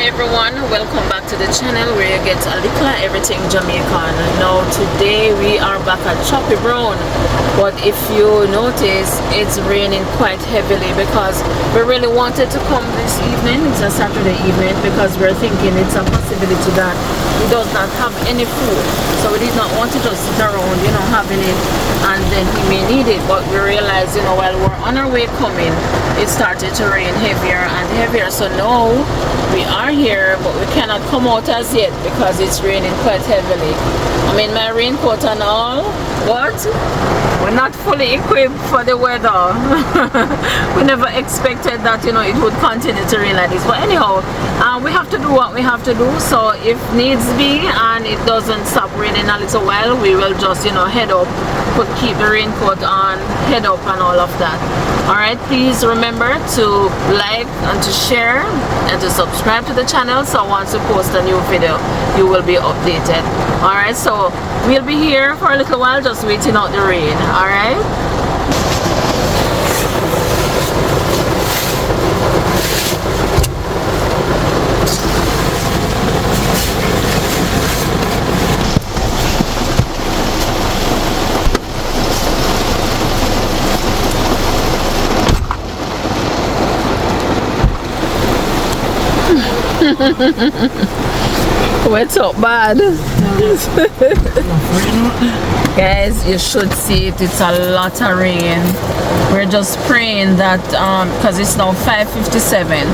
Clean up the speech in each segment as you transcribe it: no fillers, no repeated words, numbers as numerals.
everyone, welcome back to the channel where you get a little everything Jamaican. Now today we are back at Chappy Brown, but if you notice it's raining quite heavily because we really wanted to come this evening. It's a Saturday evening because we're thinking it's a possibility that he does not have any food, so we did not want to just sit around, having it and then he may need it. But we realized, while we're on our way coming, it started to rain heavier and heavier. So now we are here, but we cannot come out as yet because it's raining quite heavily. I'm in my raincoat and all, but we're not fully equipped for the weather. We never expected that it would continue to rain like this, but anyhow, we have to do what we have to do. So if needs be and it doesn't stop raining a little while, we will just head up, keep the raincoat on, head up and all of that. Alright, please remember to like and to share and to subscribe to the channel, so once we post a new video you will be updated. Alright, so we'll be here for a little while just waiting out the rain. Alright. What's up, bad? Guys, you should see it. It's a lot of rain. We're just praying that because it's now 5:57,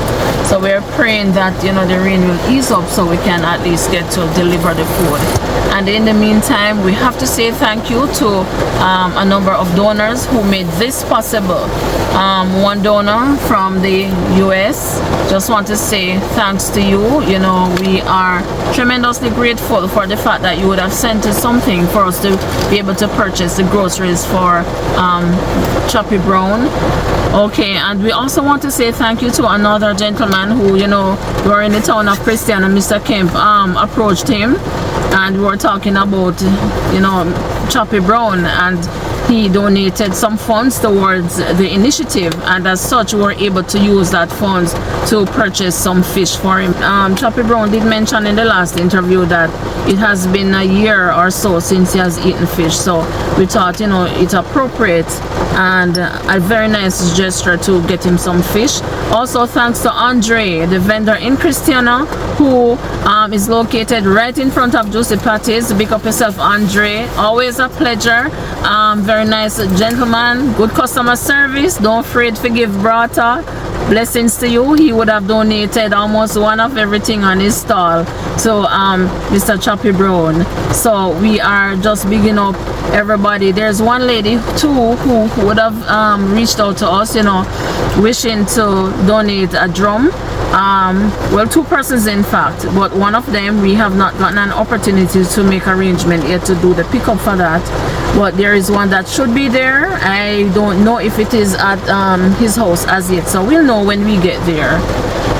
so we're praying that the rain will ease up so we can at least get to deliver the food. And in the meantime, we have to say thank you to a number of donors who made this possible. One donor from the US, just want to say thanks to you. We are tremendously grateful for the fact that you would have sent us something for us to be able to purchase the groceries for Chappy Brown. Okay, and we also want to say thank you to another gentleman who, were in the town of Christian, and Mr. Kemp approached him and we were talking about, Choppy Brown, and he donated some funds towards the initiative, and as such we were able to use that funds to purchase some fish for him. Chappy Brown did mention in the last interview that it has been a year or so since he has eaten fish, so we thought it's appropriate and a very nice gesture to get him some fish. Also thanks to Andre, the vendor in Christiana, who is located right in front of Juicy Patties. Pick up yourself, Andre. Always a pleasure. Very nice gentleman, good customer service. Don't afraid to give brata. Blessings to you. He would have donated almost one of everything on his stall to Mr. Chappy Brown. So we are just bigging up everybody. There's one lady too who would have reached out to us, wishing to donate a drum. Well, two persons in fact, but one of them we have not gotten an opportunity to make arrangement yet to do the pickup for that, but there is one that should be there. I don't know if it is at his house as yet, so we'll know when we get there.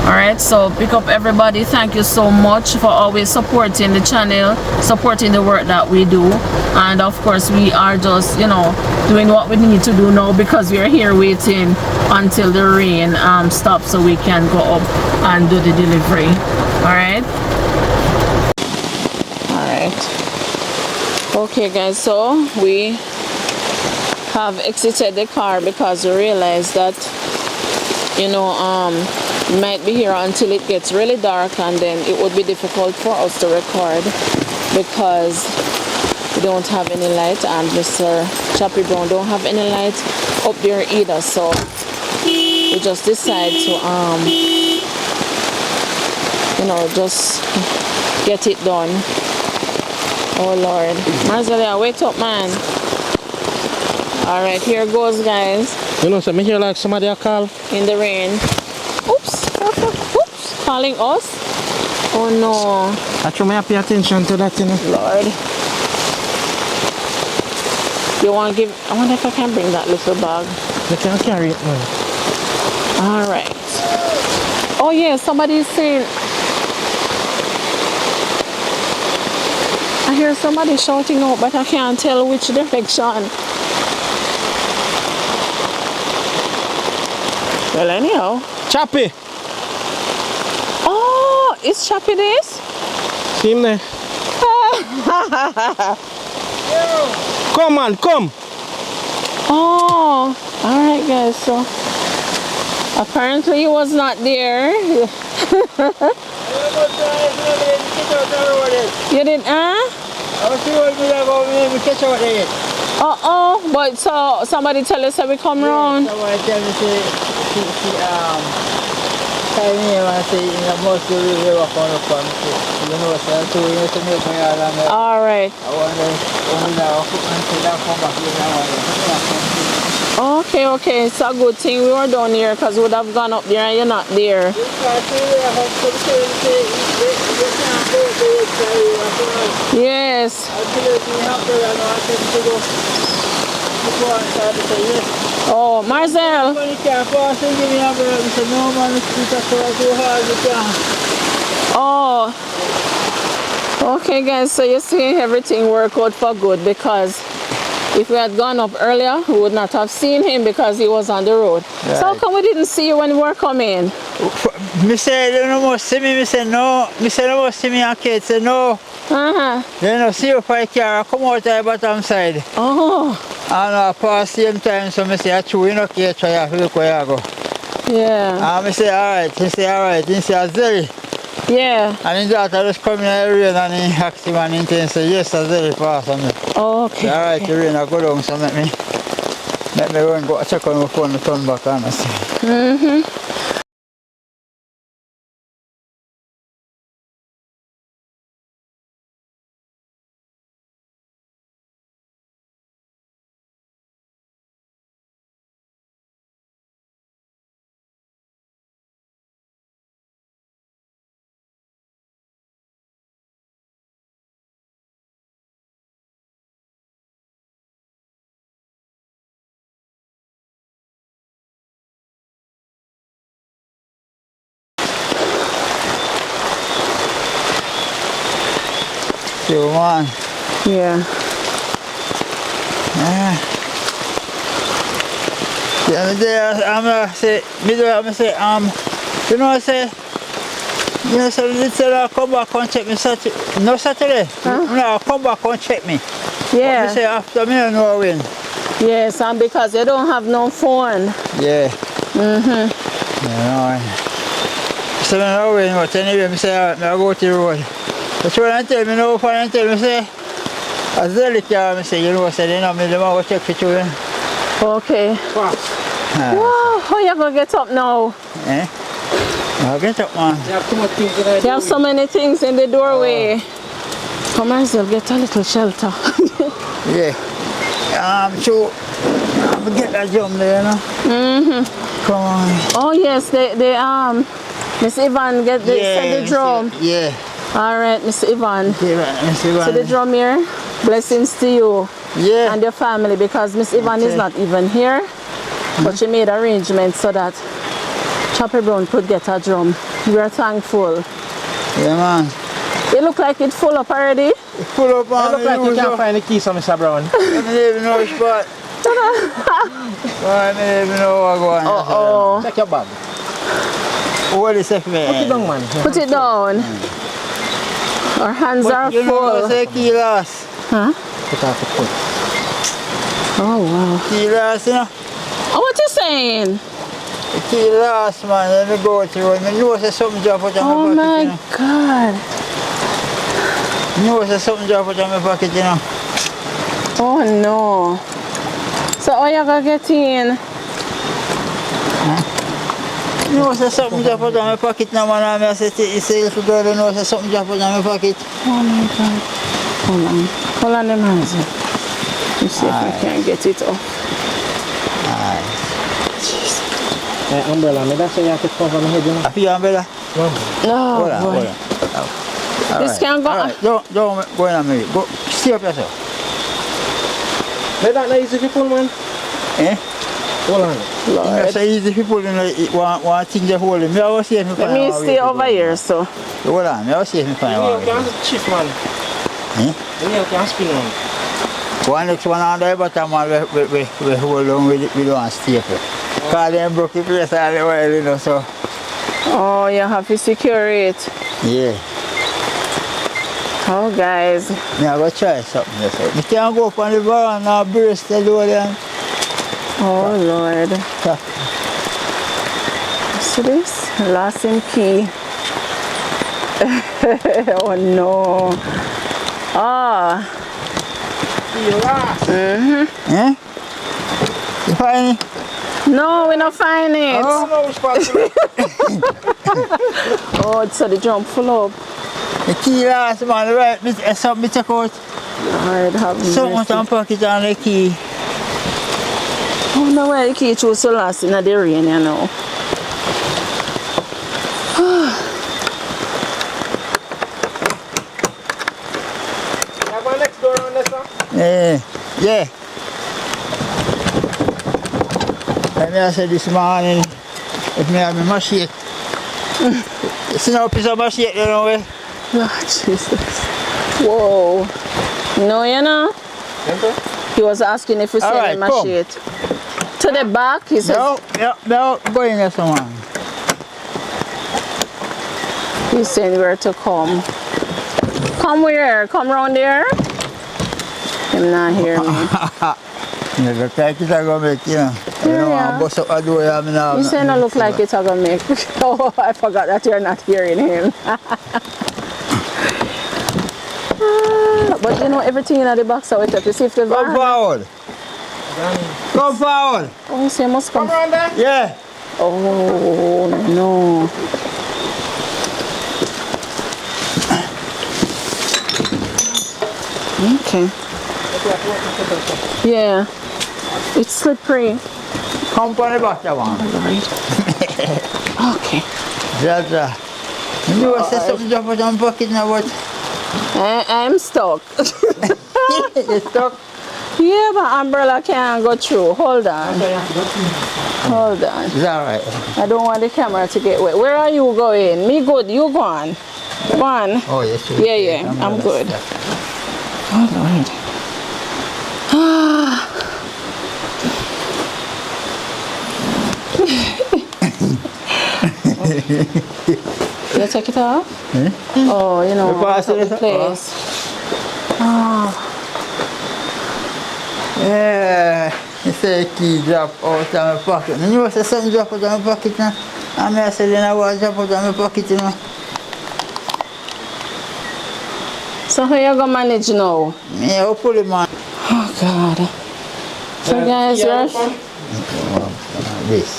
Alright, so pick up everybody. Thank you so much for always supporting the channel, supporting the work that we do, and of course we are just doing what we need to do now because we are here waiting until the rain stops so we can go up and do the delivery. Alright, okay guys, so we have exited the car because we realized that we might be here until it gets really dark, and then it would be difficult for us to record because we don't have any light, and Mr. Chappy Brown don't have any light up there either, so we just decide to just get it done. Oh Lord, Marzelia, wake up, man. Alright, here goes, guys. So me hear like somebody a call in the rain. Oops, oops, calling us. Oh no. I try to pay attention to that, Lord. You want to give? I wonder if I can bring that little bag. You can carry it, man. Alright. Oh yeah, somebody's saying. I hear somebody shouting out, but I can't tell which direction. Well, anyhow. Choppy! Oh, is Chappy this? See him there. Come man, come. Oh, alright guys, so apparently he was not there. You didn't, but so somebody tell us that we come round. Somebody tell me say tell me and say you must do the work on the farm. You know so to you to make me along. Alright. I wonder now until I come back here now. Okay, it's a good thing we were down here because we would have gone up there and you're not there. Yes. Oh, Marcel. Oh. Okay guys, so you see everything work out for good because if we had gone up earlier, we would not have seen him because he was on the road. Right. So how come we didn't see you when we were coming? Me say, you don't must see me. Me say, no. Me say, you must see me and Kate say, no. Then I see you for a car, come out the bottom side. Oh. And I pass same time, so I say, I chew, you know, Kate, try to look where you go. Yeah. And I say, alright. He say, alright. He say, Azeri. Yeah. And his daughter just come in the rain and he asked him and he say, yes, Azeri pass on me. Okay. Alright, the rain I go down, so let me go and go check on my phone and turn back on. You man. Yeah. I'm say, you know, I say, I'll come back and check me Saturday. No Saturday? No, I'll come back and check me. Yeah. But say after me, I know when. Yes, and because you don't have no phone. Yeah. So I know when, but anyway, I say, I'll go to the road. But when I tell me no phone, I tell me, say, as the Likkle, I say, you know, say, I'm going to check for you. Okay. Wow, how you going to get up now? Eh? I'll get up, man. You have so many things in the doorway. Come on, so get a little shelter. Yeah. So, I'll get that jump there, you know? Come on. Oh, yes, Miss Ivan, send the drum. Yeah. All right, Miss Ivan. Yeah, Miss Ivan. So the drum here, blessings to you and your family because Miss Ivan is not even here, but she made arrangements so that Chappy Brown could get a drum. We are thankful. Yeah, man. It look like it's full up already. It's full up, man. It look like you can't find the keys on Mr. Brown. I don't even know which part. I don't even know what's going on. Uh-oh. Check your bag. What is it, man? Put it down, man. Put it down. Our hands are you full. Know, say key lost. Huh? Put off the foot. Oh, wow. Key lost, you know? Oh, what you saying? The key lost, man. Let me go through. I know there's something drop out of Oh, my my pocket, you know? God. I know there's something drop out of my pocket, you know? Oh, no. So, how you going to get in? You know there's something drop out of my pocket now, man. I say, little girl, you know there's something drop out of my pocket. Oh, my God. Hold on. Hold on them hands. Let's see if I can get it off. Umbrella, me that's why you have to cover my head, you know. I feel umbrella? No, Hold on, boy. hold on. This can't go. Alright, don't go in a minute. Go, stay up yourself. Let that not easy to pull, man. Eh? Hold on. It's so easy people want things to hold him. I was see if Let me stay over here, so. Hold on, I was see if I find You can't shift, man. You can't spin, man. One next one on the bottom, man, we hold on with one staple. Because they broke the place all the while, you know, so. Oh, you have to secure it. Yeah. Oh, guys. Me I go try something this way. Me can't go up on the bar and now burst the door then. Oh, Lord. Stop. See this? Lost in key. Oh, no. Ah. You lost. Eh? You find it? No, we not find it. Oh, no, it's possible. Oh, so the drum full up. The key last man, right? Something me take out. Lord, have So much mercy. on pocket on the key. Oh, no, why the key chose so last in the rain, you know. You have one next door on this one? Yeah. Let me say this morning, if me have my machine. You see no piece of machine, you know where? Lord Jesus. Whoa. No, you know? He was asking if we sell Alright, him a come. shit. To the back, he says. No, go in there someone. He's saying where to come. Come where? Come round there? Him not hear me. You look like it's going to make, you know. I don't want to bust up a door, I mean, You saying I look like it's gonna make. Oh, I forgot that you're not hearing him. But you know everything in the box I went up to see if the Come van. forward. Come forward. Oh, you say I must come. Come around there. Yeah. Oh no. Okay. Yeah. It's slippery. Come on the back, that one. Okay. Jaja. You want to say something just put on pocket now, what? I'm stuck. You stuck? Yeah, but umbrella can't go through. Hold on. Hold on. It's alright. I don't want the camera to get wet. Where are you going? Me good. You go on. Go on. Oh, yes. Yeah, I'm good. Oh, Lord. You take it off? Oh, you know, You pass it off? place. Yeah. You say key drop out of my pocket. And you want to say something drop out of my pocket now? And I said, I want to drop out of my pocket, you know. So how you gonna manage now? Yeah, I'll pull it, man. Oh, God. So, guys, rush. This.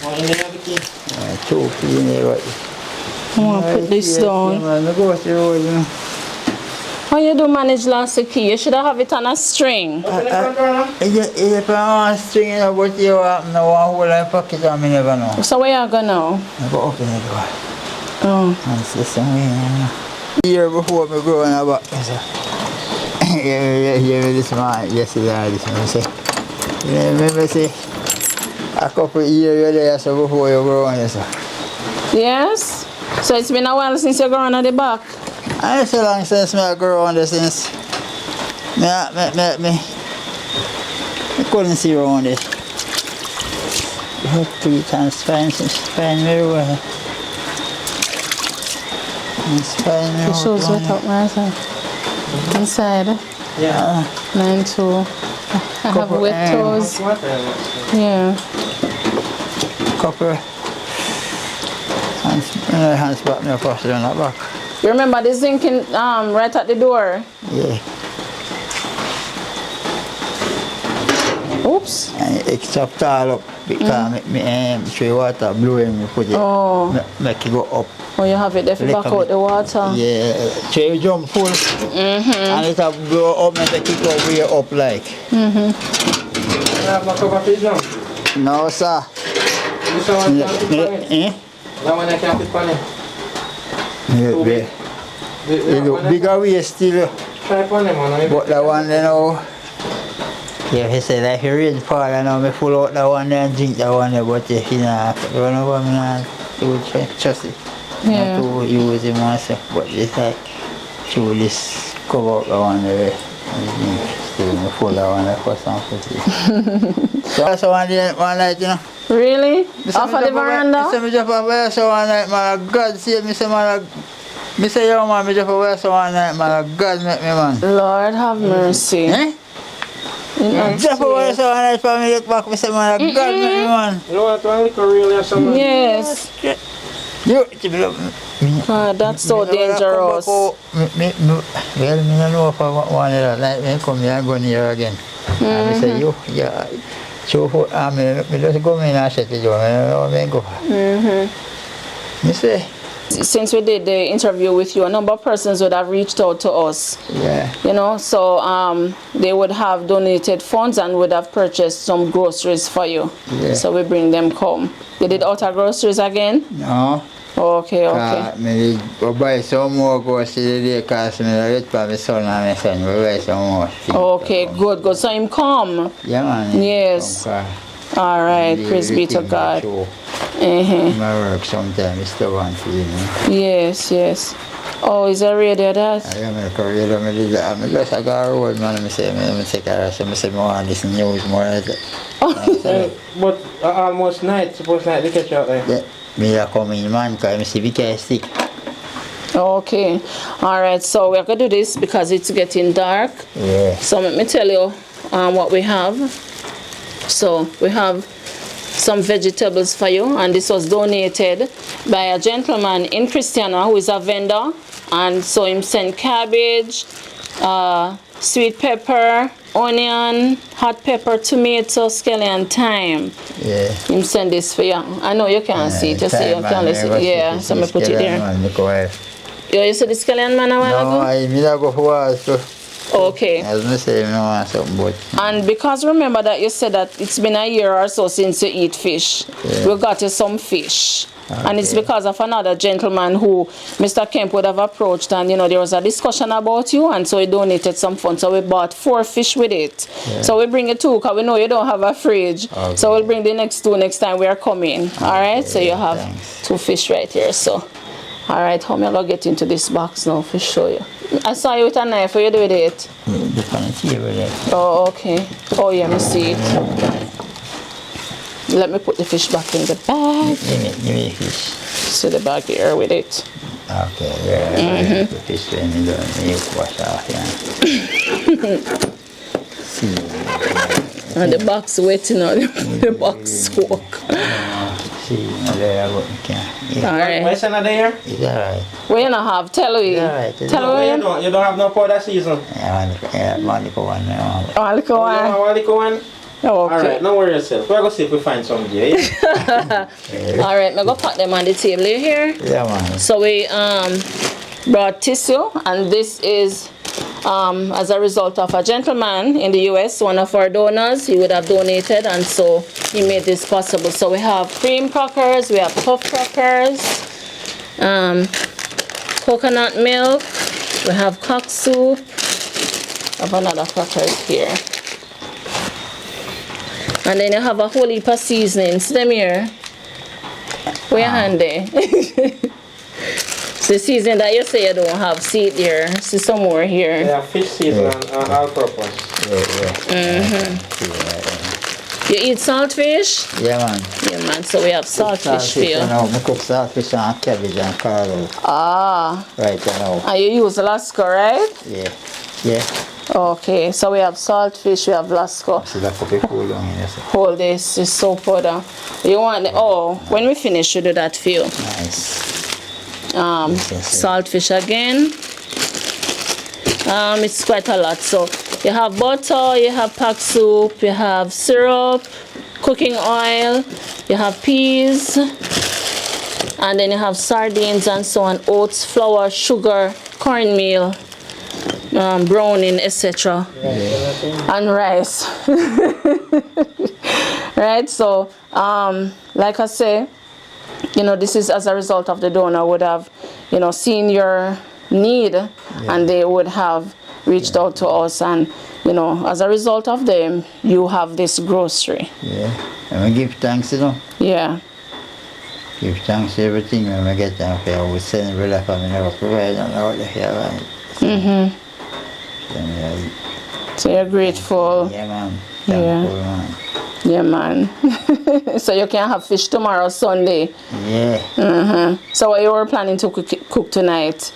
Oh, in there, Vicky. Choppy in there, right? I'm gonna put this down. Man, I go to the road, you know. How you do manage last key? You should have it on a string. Open the front door now. If I want to string it, what you want, I want to hold my pocket on me, never know. So where you go now? I go open the door. Oh. And see somewhere. Year before me growing up, so. Yeah, this man, yesterday, this man say. You remember say, a couple of years there, so before you growing, so. Yes? So it's been a while since you're going at the back. I so long since I grew on this since me couldn't see around it. I had 3 times spine very well. Spine The shoes wet up myself. Inside. Yeah. Mine too. I have wet toes. Yeah. Couple hands back, no faster on that back. You remember the zinc in, right at the door? Yeah. Oops. And it stopped all up because me tree water blowing me put it. Oh. Make it go up. Oh, you have it there for back out the water. Yeah, tree jump full. And it have blow up and make it go way up like. You have my cover for jump. No, sir. This one can't fit on it. Eh? That one I can't fit on it. Yeah, it look bigger way still. Try upon them, man. But that one, you know. Yeah, he said like if rain fall, I know me pull out that one there and drink that one there, but if you know, run over me now, you would trust it. Yeah. Not to use it myself, but it's like, through this cover up that one there. still full of one for something. So that's one night, you know. Really? Off of the veranda? I just away so one night, man. God save me, man. I say, yo, man, I just away so one night, man. God make me, man. Lord have mercy. Eh? Just away so one night for me get back, I say, man. God make me, man. You know what, one Likkle really or something? Yes. You, That's so dangerous. Well, I don't know if I want to like me come here and go near again. And I say, you, yeah. So, I just go in and shut the door. I go. You say? Since we did the interview with you, a number of persons would have reached out to us. Yeah. You know, so they would have donated funds and would have purchased some groceries for you. Yeah. So we bring them come. They did outer groceries again? No. Okay, okay. Maybe go buy some more groceries today because I get for my son and my son. We buy some more. Okay, good, good. So him come. Yeah, man. Yes. All right, praise be to God. My work sometimes is still one for you, Yes, yes. Oh, is that radio that? I am a career, I'm just a guy road, man. I say, I take care of some, I say, more this news, more of it. But almost night, suppose night, they catch you out there. Yeah. Me a come in, man, because I see we stick. Okay. All right, so we're going to do this because it's getting dark. Yeah. So let me tell you what we have. So we have some vegetables for you, and this was donated by a gentleman in Christiana who is a vendor, and so him sent cabbage, sweet pepper, onion, hot pepper, tomato, scallion, thyme. Yeah. Him send this for you. I know you can't see it. You see, you can't listen. Yeah, so I put it there. You see the scallion man a while ago? No, I go for us. Okay. As I say, I want something, but... And because remember that you said that it's been a year or so since you eat fish, we got you some fish. Okay. And it's because of another gentleman who Mr. Kemp would have approached, and you know there was a discussion about you, and so he donated some funds. So we bought 4 fish with it. Yeah. So we bring it 2 because we know you don't have a fridge. Okay. So we'll bring the next 2 next time we are coming. Okay. All right. So you have 2 fish right here. So, all right. How am I gonna get into this box now for show you? I saw you with a knife. What you do with it? Oh, okay. Oh, yeah, me see it. Let me put the fish back in the bag. Give me fish. See the bag here with it. Okay, yeah. The fish when you don't wash off, yeah. See. And the box waiting on the box soak. See, there I can't. Alright. Why is it not there? It's alright. We don't have, tell me. Tell me. You don't have no powder season? Yeah, one Likkle one. Oh, Likkle one. One Likkle one? Oh, okay. Alright, don't worry yourself. We're going to see if we find some here, yeah? Alright, I'm going to put them on the table here. Yeah, man. So we brought tissue, and this is as a result of a gentleman in the US, one of our donors. He would have donated, and so he made this possible. So we have cream crackers, we have puff crackers, coconut milk, we have cock soup, I have another crackers here. And then you have a whole heap of seasonings. See them here? Where your hand there? The season that you say you don't have, see it there. See some more here. They have fish season and all purpose. Yeah. You eat saltfish? Yeah, man. Yeah, man. So we have saltfish for you. No, I cook saltfish and cabbage and carrot. Ah. Right now. And you use Lasco, right? Yeah. Yeah. Okay, so we have saltfish, we have Lasco. See that could be cool down here. Hold this, is so powder. You want the, oh, when we finish, you do that for you. Nice. Saltfish again. It's quite a lot. So you have butter, you have pack soup, you have syrup, cooking oil, you have peas, and then you have sardines and so on, oats, flour, sugar, cornmeal, browning, etc. And rice. Right, so like I say, you know, this is as a result of the donor would have, you know, seen your need, and they would have reached out to us, and you know, as a result of them, you have this grocery. Yeah, and we give thanks, you know. Yeah. Give thanks to everything when we get down here. We send brother for me, never provide and all the here. So you're grateful. Yeah, man. Yeah. Thankful, man. Yeah, man. So you can have fish tomorrow, Sunday. Yeah. So what you were planning to cook tonight?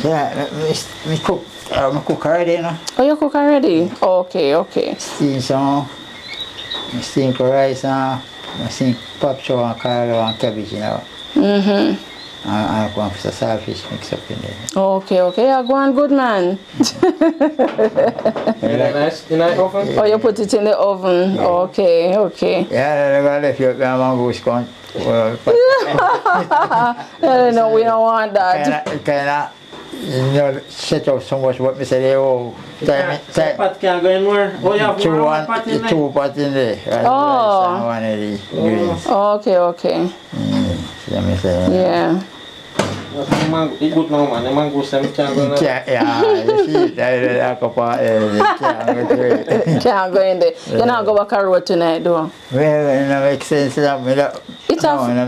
Yeah, me cook. Me cook already, you know. Oh, you cook already? Okay, okay. Steam some. Me steam rice and me steam pop chow and carrot and cabbage, you know. And go for saltfish mix up in there. Okay, okay. Yeah, go on, good man. Nice in the oven? Oh, you put it in the oven. Okay, okay. Yeah, I'm gonna left your mangoes gone. Well, No, we don't want that. kinda, you know, set up so much what me say they all Pot can't go in more. Oh, you have more pot in there? two pot in there. Oh. And one of the greens. Okay, okay. Let me say. Yeah. It good now, man. The mangoes them can't go in there. Yeah, you see, I can't Can't go in there. You're not go back a road tonight, though. Well, it don't make sense. It don't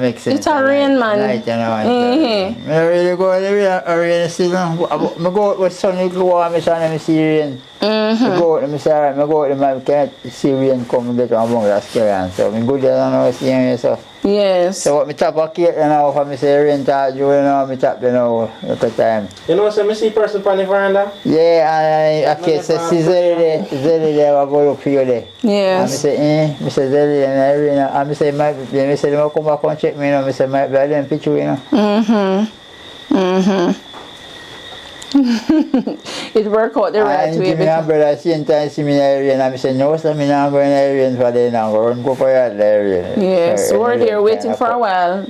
make sense. It's a rain, man. Night, you know. I really go there, rain still. I go out with sun, you go out, I see rain. I go out, I say, alright, I go out, I can't see rain come and get on among that scary. So I go there and I see yourself. Yes. So what me tap a cake now, if I say rain touch you know, me tap you know, at the time. You know, so I see person on the veranda? Yeah, and I can say, see Zelly there, I go up here there. Yes. And I say, Zelly, and I rain, and I say, me say, they come back and check me, you know, I say, might be a them picture, you know. It worked out the right way. And my brother same time see me in the area and I say, no sir, I'm not going in the area for the now, go for your area. Yes, we're there waiting for a while.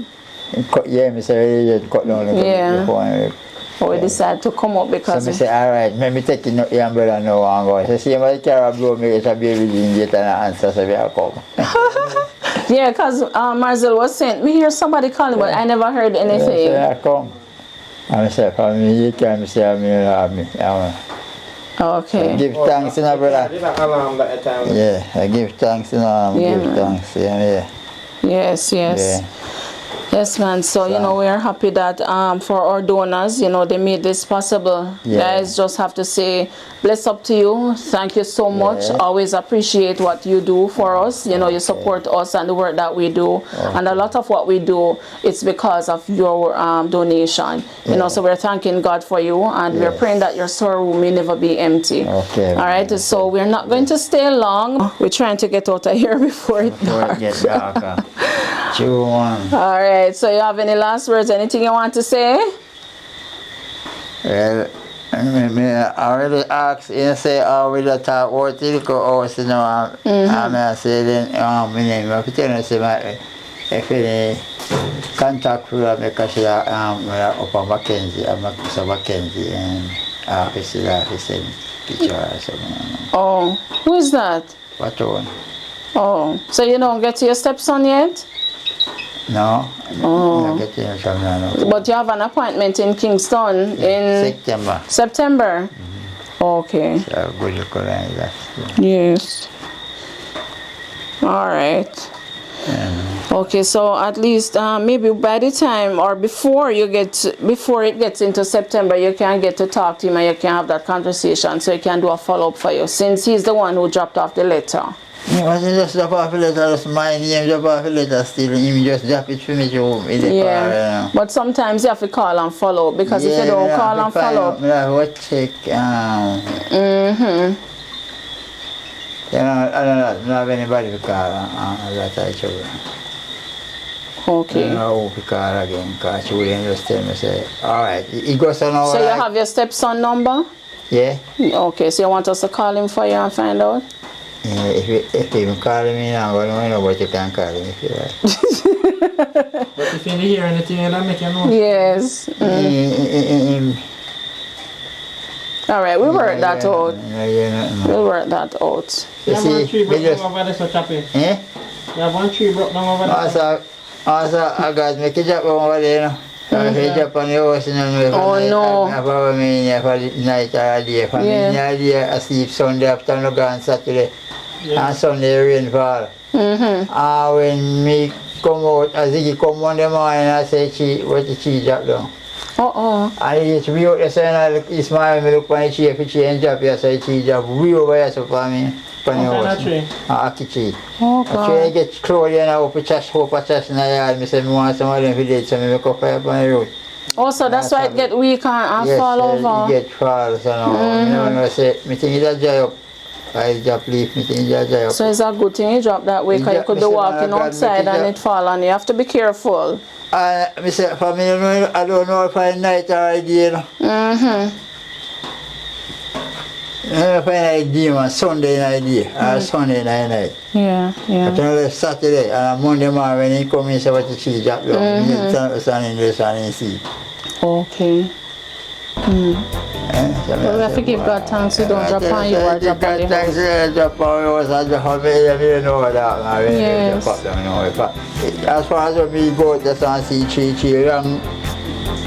Yeah, I say, cut down the But we decided to come up because... So I say, alright, maybe take your umbrella now and go. So see, my car blow me, it's a baby didn't get an answer, so I come. Yeah, because Marcel was saying, me hear somebody calling, but I never heard anything. So I come. I say, for me, you can't say I'm me. Okay. Give thanks, you know, brother. Yeah, I give thanks, you know, give thanks, yeah. Yes, yes. Yeah. Yes, man. So, you know, we are happy that for our donors, you know, they made this possible. Yeah. Guys, just have to say, bless up to you. Thank you so much. Always appreciate what you do for us. You know, you support us and the work that we do. And a lot of what we do, it's because of your donation. You know, so we're thanking God for you. And we're praying that your storeroom may never be empty. Okay. All right. So we're not going to stay long. We're trying to get out of here before it gets darker. All right. So you have any last words? Anything you want to say? Well, I already asked you say we don't talk about Likkle house, you know, and I say then my name, I tell you say if any contact with me because she up on Mackenzie, I'm Mackenzie and I send picture or something. Oh, who is that? What one? Oh, so you don't get to your stepson yet? No, Oh. not getting from now. But you have an appointment in Kingston in September. Okay. So good look around that. Yes. All right. Okay, so at least maybe by the time or before it gets into September, you can get to talk to him and you can have that conversation, so he can do a follow-up for you, since he's the one who dropped off the letter. He wasn't just drop off the letter, just my name drop off the letter still, him just drop it for me to home in the car, you know. But sometimes you have to call and follow, because if you don't call and follow... Yeah, what check, you know, I don't have anybody to call that I should. Okay. I don't know who to call again, because she wouldn't just tell me, say, alright, he goes on over. So you have your stepson number? Yeah. Okay, so you want us to call him for you and find out? Yeah, if you call me now, I don't know what you can call him if you like. But if you hear anything, you'll make you know. Yes. All right, we'll work that out. We'll work that out. You have one tree broke down over there, so Chappy. Eh? You have one tree broke down over there. Also, I got me catch up over there, you know. I up on the house, you know. Oh, no. I follow me in for the night or day. For me, I sleep Sunday afternoon, go on Saturday. And Sunday rain fall. When me come out, as he come on the morning, I say, what the cheese drop down. And it's way out there, so I look, he smile, me look on the tree, if the tree and Chappy, I say tree job way over here, so for me, for the house. tree? Aki tree. Oh, I try to God. get clothes and I hope a trash in the yard. I say, I want some of them for dead, so I make up fire on the road. Oh, so that's why it get weak and fall over. Yes, it get fall, so now, you know, I say, me think it's a dry up. I just leave me think it's a dry up. So it's a good thing you drop that way, because you could be walking outside and it fall and you have to be careful. I say, for me, I don't know if I night or day, you know. I find idea on Sunday night or Sunday night. Yeah, yeah. But Saturday and Monday morning when he come in, say what the tree drop down. He stand in this and see. Okay. Well, we have to give God thanks we don't drop on you or drop on the Thanks house. drop on the house and drop on me, I don't know that. Yes. As far as we go just and see tree long,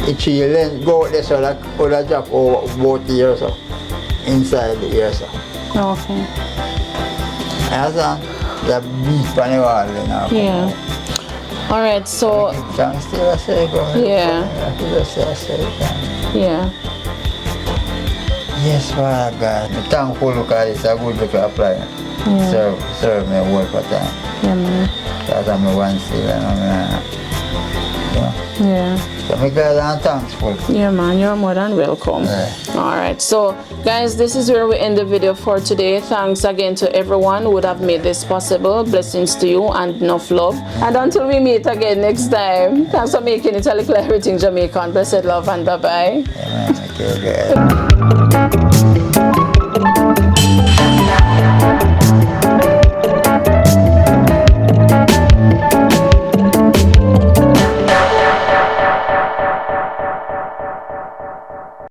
the tree length go out there so that could drop over both ears so. Inside the ear so. Okay. Understand? The beef on the wall now. Yeah. Alright, so Thanks to the second. Yeah. Yeah. Yes, Father God. I'm thankful because it's a good look to apply. Serve me whole for time. Yeah, man. Because I'm one still and I'm Yeah. so I'm glad and thankful. Yeah, man, you're more than welcome. Yeah. Alright, so guys, this is where we end the video for today. Thanks again to everyone who would have made this possible. Blessings to you and enough love. And until we meet again next time, thanks for making it a little everything Jamaican. Blessed love and bye-bye. Yeah, man, okay, good.